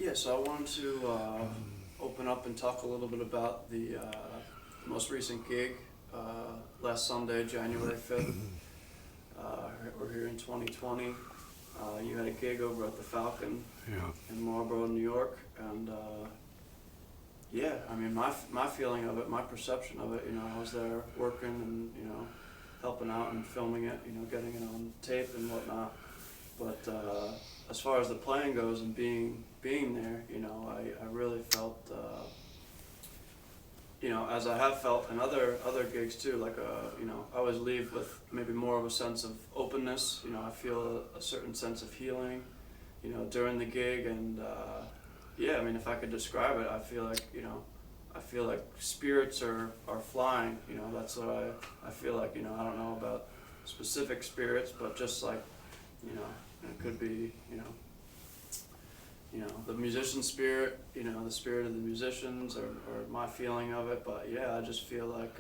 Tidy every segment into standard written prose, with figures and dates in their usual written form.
Yeah, so I wanted to open up and talk a little bit about the most recent gig last Sunday, January 5th. We're here in 2020. You had a gig over at the Falcon Yeah. in Marlboro, New York, and yeah, I mean, my feeling of it, my perception of it, I was there working and, helping out and filming it, getting it on tape and whatnot. But as far as the playing goes and being there, I really felt, as I have felt in other gigs too, like, I always leave with maybe more of a sense of openness. I feel a certain sense of healing, during the gig, and yeah, I mean, if I could describe it, I feel like spirits are flying. That's what I feel like. I don't know about specific spirits, but just like, it could be, the musician spirit, the spirit of the musicians, or my feeling of it. But yeah, I just feel like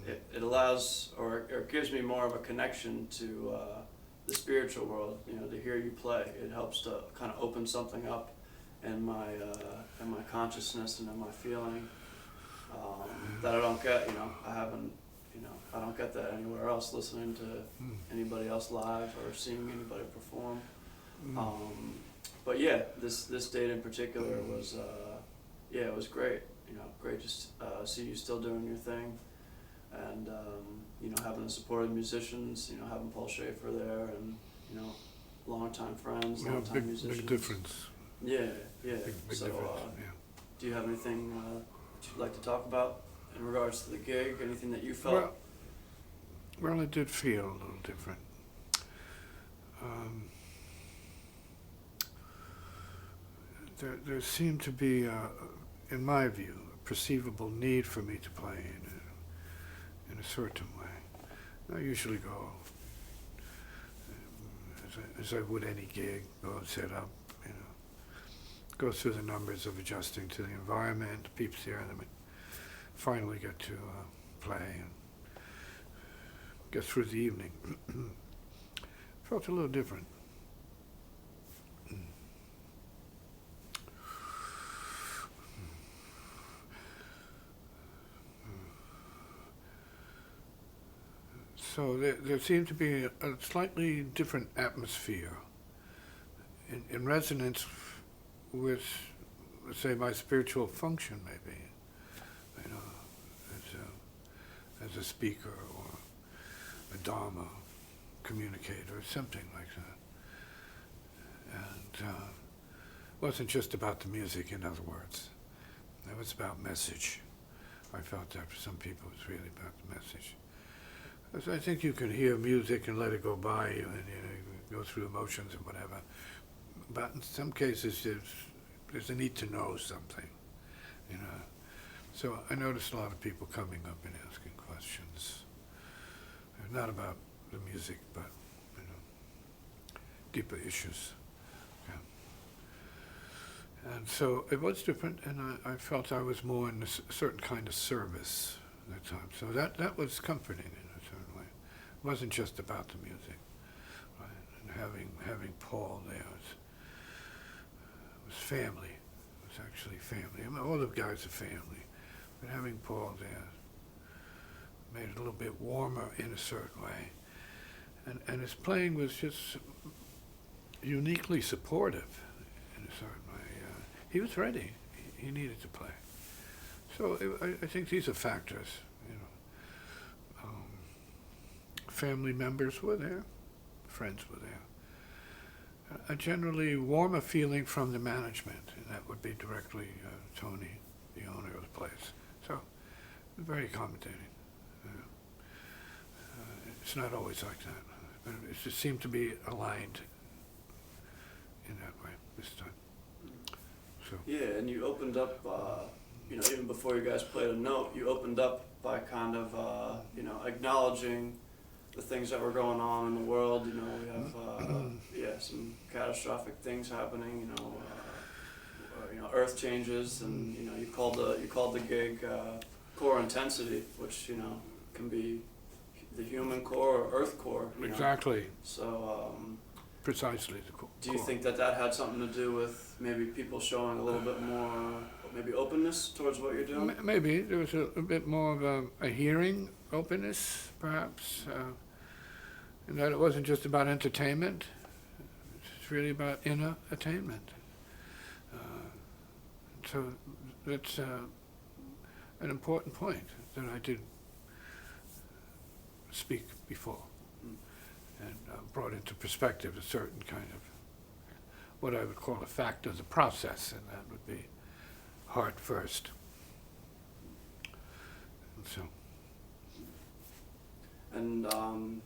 it allows, or it gives me more of a connection to the spiritual world. To hear you play, it helps to kind of open something up in my consciousness and in my feeling that I don't get. I don't get that anywhere else, listening to anybody else live or seeing anybody perform. But yeah, this date in particular was it was great. Great to see you still doing your thing, and having the support of musicians. Having Paul Schaefer there, and longtime friends, Yeah, longtime musicians. big difference. Yeah. Big So, difference. Yeah. do you have anything that you'd like to talk about in regards to the gig? Anything that you felt? Well, it did feel a little different. There seemed to be, in my view, a perceivable need for me to play in a certain way. I usually go as I would any gig, go and set up, go through the numbers of adjusting to the environment, peeps here, and then we finally get to play and get through the evening. Felt a little different. So there seemed to be a slightly different atmosphere in resonance with, let's say, my spiritual function, maybe, as a speaker or a Dharma communicator, or something like that. And it wasn't just about the music, in other words. It was about message. I felt that for some people it was really about the message. Because I think you can hear music and let it go by you, and you go through emotions and whatever. But in some cases, there's a need to know something, So I noticed a lot of people coming up and asking questions. Not about the music, but, deeper issues. Yeah. And so it was different, and I felt I was more in a certain kind of service at that time. So that was comforting in a certain way. It wasn't just about the music, right? And having Paul there was family. It was actually family. I mean, all the guys are family, but having Paul there made it a little bit warmer in a certain way. And his playing was just uniquely supportive in a certain way. He was ready. He needed to play. So I think these are factors, family members were there, friends were there. A generally warmer feeling from the management, and that would be directly Tony, the owner of the place. So, very accommodating. It's not always like that, but it just seemed to be aligned in that way this time. So. Yeah, and you opened up, even before you guys played a note, you opened up by kind of, acknowledging the things that were going on in the world. We have, some catastrophic things happening. Earth changes, and you called the gig core intensity, which can be the human core or Earth core. Exactly. So precisely the core. Do you think that that had something to do with maybe people showing a little bit more, maybe openness towards what you're doing? Maybe there was a bit more of a hearing openness, perhaps, and that it wasn't just about entertainment. It's really about inner attainment. So that's an important point that I did speak before, and brought into perspective a certain kind of what I would call a fact of the process, and that would be heart first. And so, And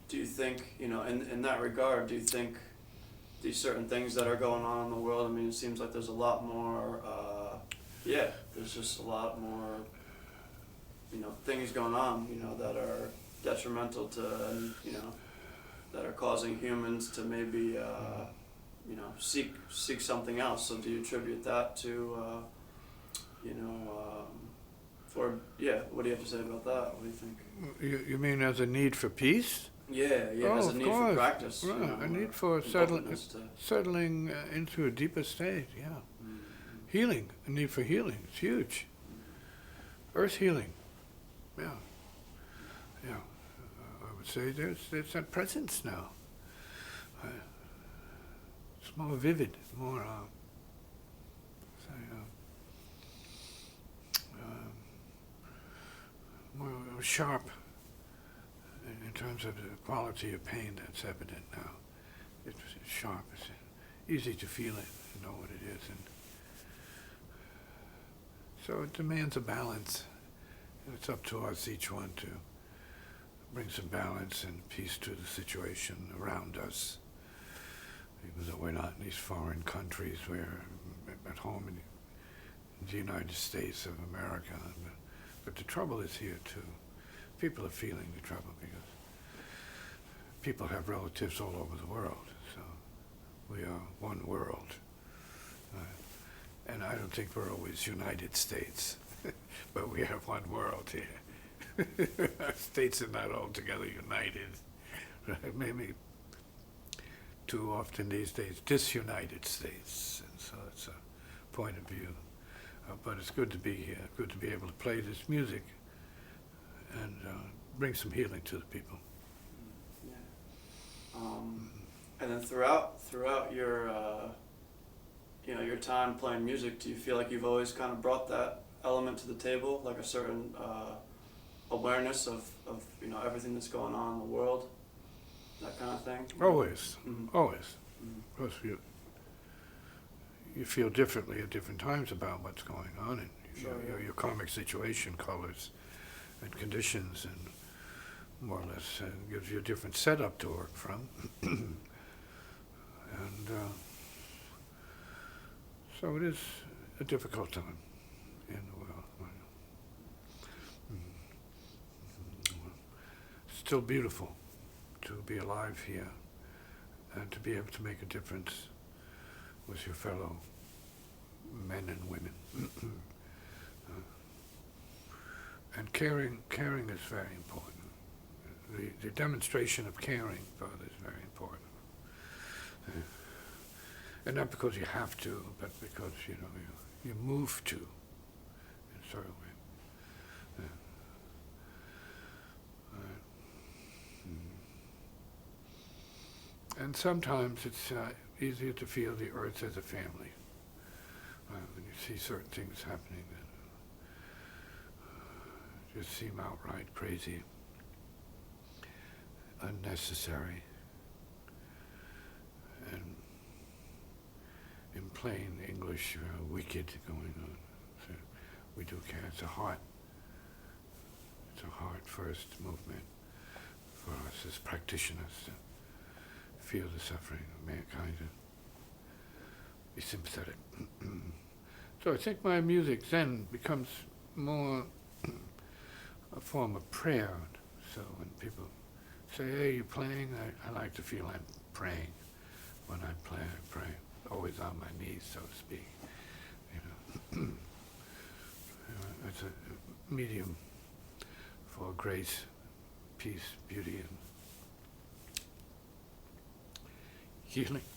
do you think, in that regard, do you think these certain things that are going on in the world, I mean, it seems like there's a lot more, there's just a lot more, things going on, that are detrimental to, that are causing humans to maybe, seek something else. So do you attribute that to, what do you have to say about that? What do you think? you mean as a need for peace? Yeah, Oh, as a of need course. for practice. Right, a need for settling into a deeper state, yeah. Mm-hmm. Healing, a need for healing, it's huge. Earth healing, yeah. Yeah, I would say there's that presence now. It's more vivid, more, more sharp in terms of the quality of pain that's evident now. It's sharp, it's easy to feel it, know what it is, and so it demands a balance. And it's up to us, each one, to bring some balance and peace to the situation around us. Even though we're not in these foreign countries, we're at home in the United States of America. But the trouble is here too. People are feeling the trouble because people have relatives all over the world. So we are one world. And I don't think we're always United States, but we have one world here. Our states are not altogether united. Right? Maybe too often these days disunited states. And so it's a point of view. But it's good to be here, good to be able to play this music and bring some healing to the people. Yeah. And then throughout your your time playing music, do you feel like you've always kind of brought that element to the table, like a certain awareness of everything that's going on in the world, that kind of thing? Always, Mm-hmm. always. Mm-hmm. Of course, you feel differently at different times about what's going on, and Sure, your karmic situation colors and conditions, and more or less gives you a different setup to work from. And so it is a difficult time in the world. Still beautiful to be alive here and to be able to make a difference with your fellow men and women. And caring is very important. The demonstration of caring for others is very important. And not because you have to, but because you move to in a certain way. And sometimes it's easier to feel the earth as a family. When you see certain things happening that just seem outright crazy, unnecessary, and in plain English, wicked going on. So we do care. It's a heart first movement for us as practitioners to feel the suffering of mankind and be sympathetic. So I think my music then becomes more a form of prayer. So when people say, hey, you playing? I like to feel I'm praying. When I play, I pray. Always on my knees, so to speak. It's a medium for grace, peace, beauty, healing.